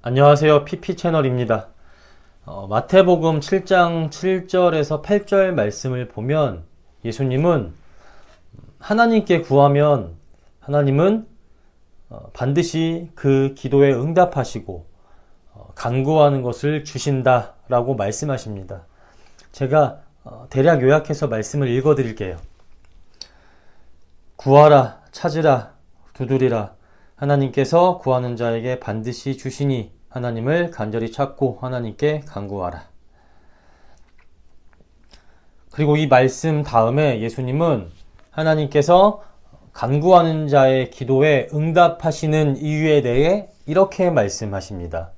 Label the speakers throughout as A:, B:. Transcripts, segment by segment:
A: 안녕하세요. PP 채널입니다. 마태복음 7장 7절에서 8절 말씀을 보면 예수님은 하나님께 구하면 하나님은 반드시 그 기도에 응답하시고 간구하는 것을 주신다라고 말씀하십니다. 제가 대략 요약해서 말씀을 읽어 드릴게요. 구하라, 찾으라, 두드리라. 하나님께서 구하는 자에게 반드시 주시니 하나님을 간절히 찾고 하나님께 간구하라. 그리고 이 말씀 다음에 예수님은 하나님께서 간구하는 자의 기도에 응답하시는 이유에 대해 이렇게 말씀하십니다.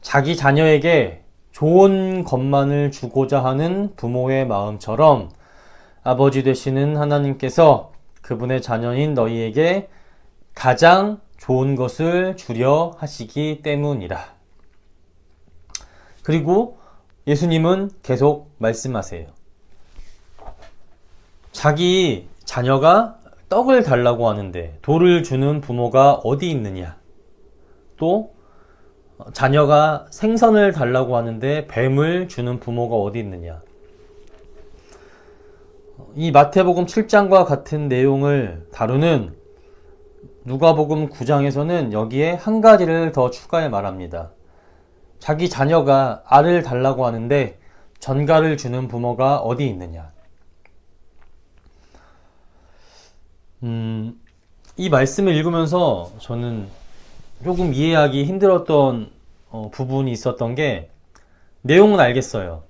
A: 자기 자녀에게 좋은 것만을 주고자 하는 부모의 마음처럼 아버지 되시는 하나님께서 그분의 자녀인 너희에게 가장 좋은 것을 주려 하시기 때문이라. 그리고 예수님은 계속 말씀하세요. 자기 자녀가 떡을 달라고 하는데 돌을 주는 부모가 어디 있느냐? 또 자녀가 생선을 달라고 하는데 뱀을 주는 부모가 어디 있느냐? 이 마태복음 7장과 같은 내용을 다루는 누가복음 9장에서는 여기에 한 가지를 더 추가해 말합니다. 자기 자녀가 알을 달라고 하는데 전갈을 주는 부모가 어디 있느냐. 이 말씀을 읽으면서 저는 조금 이해하기 힘들었던 부분이 있었던 게, 내용은 알겠어요.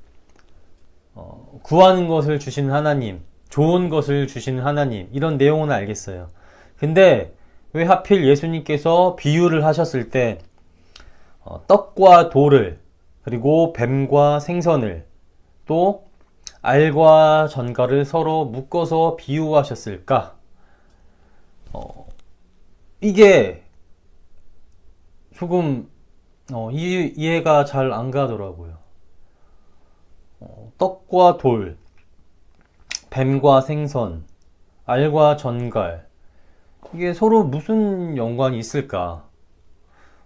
A: 구하는 것을 주시는 하나님, 좋은 것을 주시는 하나님, 이런 내용은 알겠어요. 근데 왜 하필 예수님께서 비유를 하셨을 때 떡과 돌을, 그리고 뱀과 생선을, 또 알과 전갈을 서로 묶어서 비유하셨을까? 이게 조금 이해가 잘 안 가더라고요. 떡과 돌, 뱀과 생선, 알과 전갈, 이게 서로 무슨 연관이 있을까?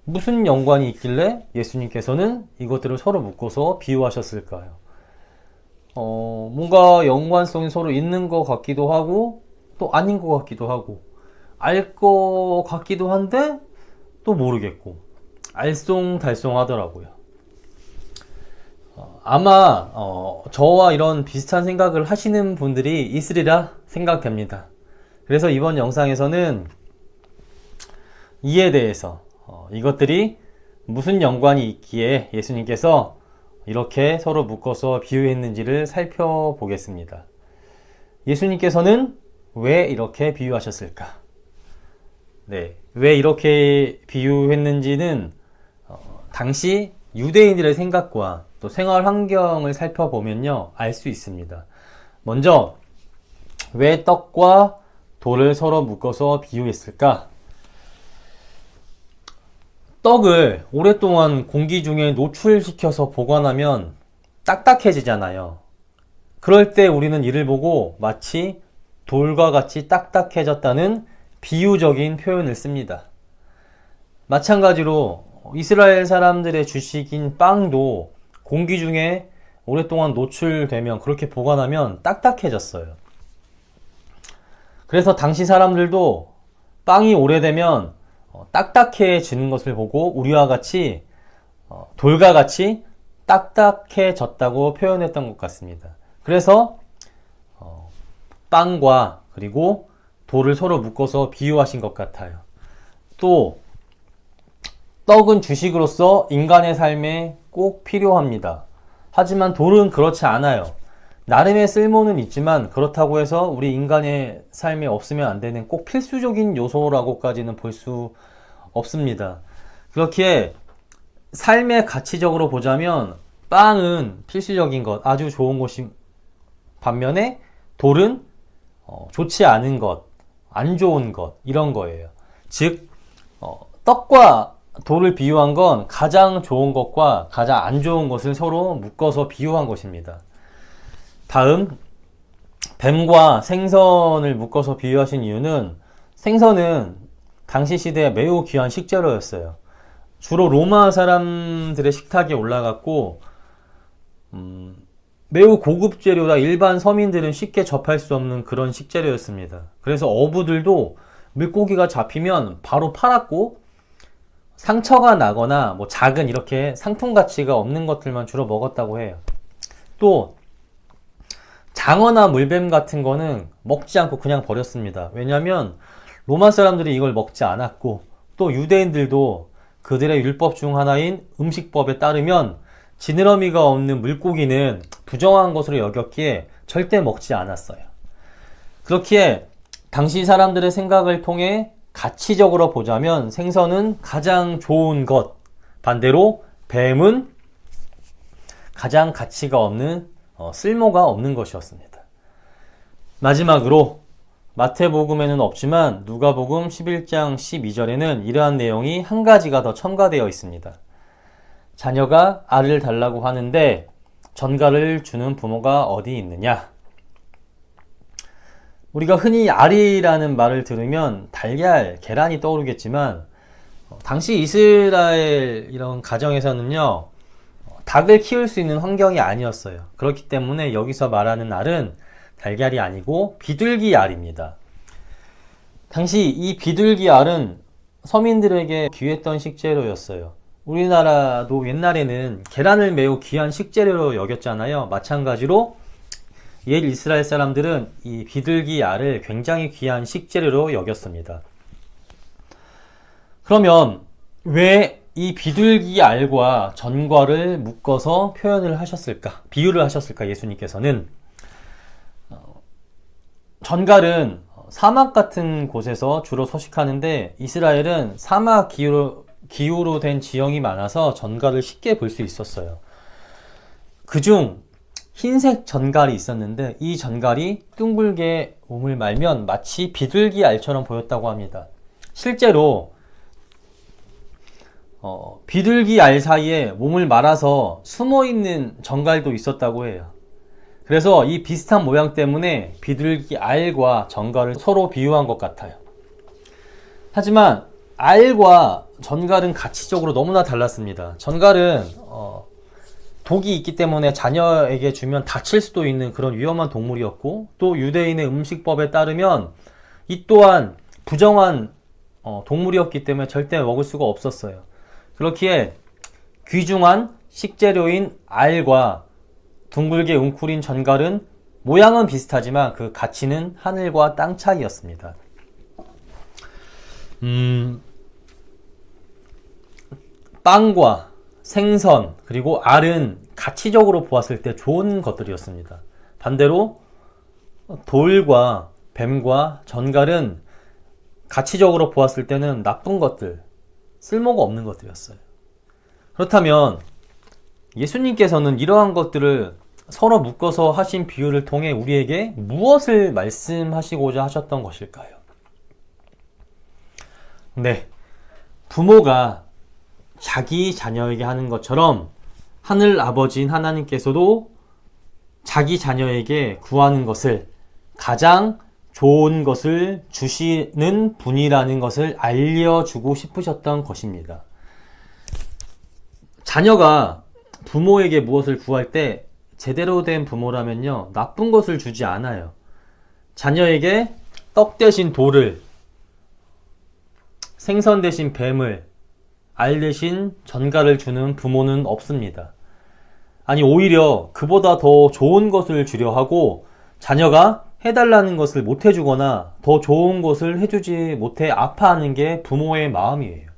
A: 무슨 연관이 있길래 예수님께서는 이것들을 서로 묶어서 비유하셨을까요? 뭔가 연관성이 서로 있는 것 같기도 하고 또 아닌 것 같기도 하고, 알 것 같기도 한데 또 모르겠고, 알쏭달쏭 하더라고요. 아마 저와 이런 비슷한 생각을 하시는 분들이 있으리라 생각됩니다. 그래서 이번 영상에서는 이에 대해서 이것들이 무슨 연관이 있기에 예수님께서 이렇게 서로 묶어서 비유했는지를 살펴보겠습니다. 예수님께서는 왜 이렇게 비유하셨을까? 네, 왜 이렇게 비유했는지는 당시 유대인들의 생각과 또 생활 환경을 살펴보면요, 알 수 있습니다. 먼저 왜 떡과 돌을 서로 묶어서 비유했을까? 떡을 오랫동안 공기 중에 노출시켜서 보관하면 딱딱해지잖아요. 그럴 때 우리는 이를 보고 마치 돌과 같이 딱딱해졌다는 비유적인 표현을 씁니다. 마찬가지로 이스라엘 사람들의 주식인 빵도 공기 중에 오랫동안 노출되면, 그렇게 보관하면 딱딱해졌어요. 그래서 당시 사람들도 빵이 오래되면 딱딱해지는 것을 보고 우리와 같이 돌과 같이 딱딱해졌다고 표현했던 것 같습니다. 그래서 빵과 그리고 돌을 서로 묶어서 비유하신 것 같아요. 또 떡은 주식으로서 인간의 삶에 꼭 필요합니다. 하지만 돌은 그렇지 않아요. 나름의 쓸모는 있지만 그렇다고 해서 우리 인간의 삶에 없으면 안 되는 꼭 필수적인 요소라고까지는 볼 수 없습니다. 그렇기에 삶의 가치적으로 보자면 빵은 필수적인 것, 아주 좋은 것이 반면에 돌은 좋지 않은 것, 안 좋은 것, 이런 거예요. 즉 떡과 돌을 비유한 건 가장 좋은 것과 가장 안 좋은 것을 서로 묶어서 비유한 것입니다. 다음, 뱀과 생선을 묶어서 비유하신 이유는, 생선은 당시 시대에 매우 귀한 식재료였어요. 주로 로마 사람들의 식탁에 올라갔고 매우 고급 재료라 일반 서민들은 쉽게 접할 수 없는 그런 식재료였습니다. 그래서 어부들도 물고기가 잡히면 바로 팔았고 상처가 나거나 뭐 작은 이렇게 상품 가치가 없는 것들만 주로 먹었다고 해요. 또 장어나 물뱀 같은 거는 먹지 않고 그냥 버렸습니다. 왜냐하면 로마 사람들이 이걸 먹지 않았고 또 유대인들도 그들의 율법 중 하나인 음식법에 따르면 지느러미가 없는 물고기는 부정한 것으로 여겼기에 절대 먹지 않았어요. 그렇기에 당시 사람들의 생각을 통해 가치적으로 보자면 생선은 가장 좋은 것, 반대로 뱀은 가장 가치가 없는 쓸모가 없는 것이었습니다. 마지막으로 마태복음에는 없지만 누가복음 11장 12절에는 이러한 내용이 한 가지가 더 첨가되어 있습니다. 자녀가 알을 달라고 하는데 전갈을 주는 부모가 어디 있느냐? 우리가 흔히 알이라는 말을 들으면 달걀, 계란이 떠오르겠지만 당시 이스라엘 이런 가정에서는요, 닭을 키울 수 있는 환경이 아니었어요. 그렇기 때문에 여기서 말하는 알은 달걀이 아니고 비둘기 알입니다. 당시 이 비둘기 알은 서민들에게 귀했던 식재료였어요. 우리나라도 옛날에는 계란을 매우 귀한 식재료로 여겼잖아요. 마찬가지로 옛 이스라엘 사람들은 이 비둘기 알을 굉장히 귀한 식재료로 여겼습니다. 그러면 왜 이 비둘기 알과 전과를 묶어서 표현을 하셨을까? 비유를 하셨을까? 예수님께서는 전갈은 사막 같은 곳에서 주로 서식하는데 이스라엘은 사막 기후로 된 지형이 많아서 전갈을 쉽게 볼 수 있었어요. 그중 흰색 전갈이 있었는데 이 전갈이 둥글게 몸을 말면 마치 비둘기 알처럼 보였다고 합니다. 실제로 비둘기 알 사이에 몸을 말아서 숨어있는 전갈도 있었다고 해요. 그래서 이 비슷한 모양 때문에 비둘기 알과 전갈을 서로 비유한 것 같아요. 하지만 알과 전갈은 가치적으로 너무나 달랐습니다. 전갈은 독이 있기 때문에 자녀에게 주면 다칠 수도 있는 그런 위험한 동물이었고 또 유대인의 음식법에 따르면 이 또한 부정한 동물이었기 때문에 절대 먹을 수가 없었어요. 그렇기에 귀중한 식재료인 알과 둥글게 웅크린 전갈은 모양은 비슷하지만 그 가치는 하늘과 땅 차이였습니다. 빵과 생선 그리고 알은 가치적으로 보았을 때 좋은 것들이었습니다. 반대로 돌과 뱀과 전갈은 가치적으로 보았을 때는 나쁜 것들, 쓸모가 없는 것들이었어요. 그렇다면 예수님께서는 이러한 것들을 서로 묶어서 하신 비유를 통해 우리에게 무엇을 말씀하시고자 하셨던 것일까요? 네, 부모가 자기 자녀에게 하는 것처럼 하늘 아버지인 하나님께서도 자기 자녀에게 구하는 것을 가장 좋은 것을 주시는 분이라는 것을 알려주고 싶으셨던 것입니다. 자녀가 부모에게 무엇을 구할 때 제대로 된 부모라면요, 나쁜 것을 주지 않아요. 자녀에게 떡 대신 돌을, 생선 대신 뱀을, 알 대신 전갈을 주는 부모는 없습니다. 아니, 오히려 그보다 더 좋은 것을 주려 하고 자녀가 해달라는 것을 못 해주거나 더 좋은 것을 해주지 못해 아파하는 게 부모의 마음이에요.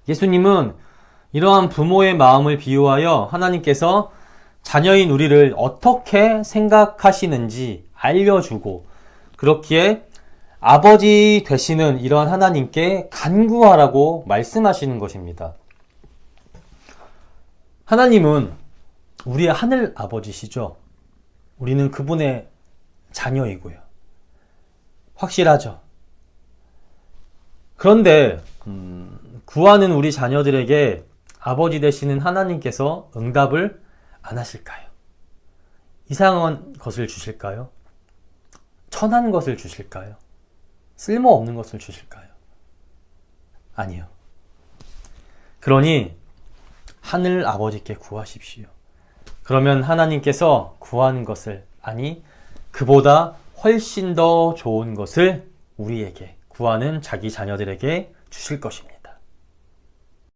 A: 예수님은 이러한 부모의 마음을 비유하여 하나님께서 자녀인 우리를 어떻게 생각하시는지 알려주고 그렇기에 아버지 되시는 이러한 하나님께 간구하라고 말씀하시는 것입니다. 하나님은 우리의 하늘 아버지시죠. 우리는 그분의 자녀이고요. 확실하죠. 그런데 구하는 우리 자녀들에게 아버지 되시는 하나님께서 응답을 안 하실까요? 이상한 것을 주실까요? 천한 것을 주실까요? 쓸모없는 것을 주실까요? 아니요. 그러니 하늘 아버지께 구하십시오. 그러면 하나님께서 구하는 것을, 아니 그보다 훨씬 더 좋은 것을 우리에게, 구하는 자기 자녀들에게 주실 것입니다.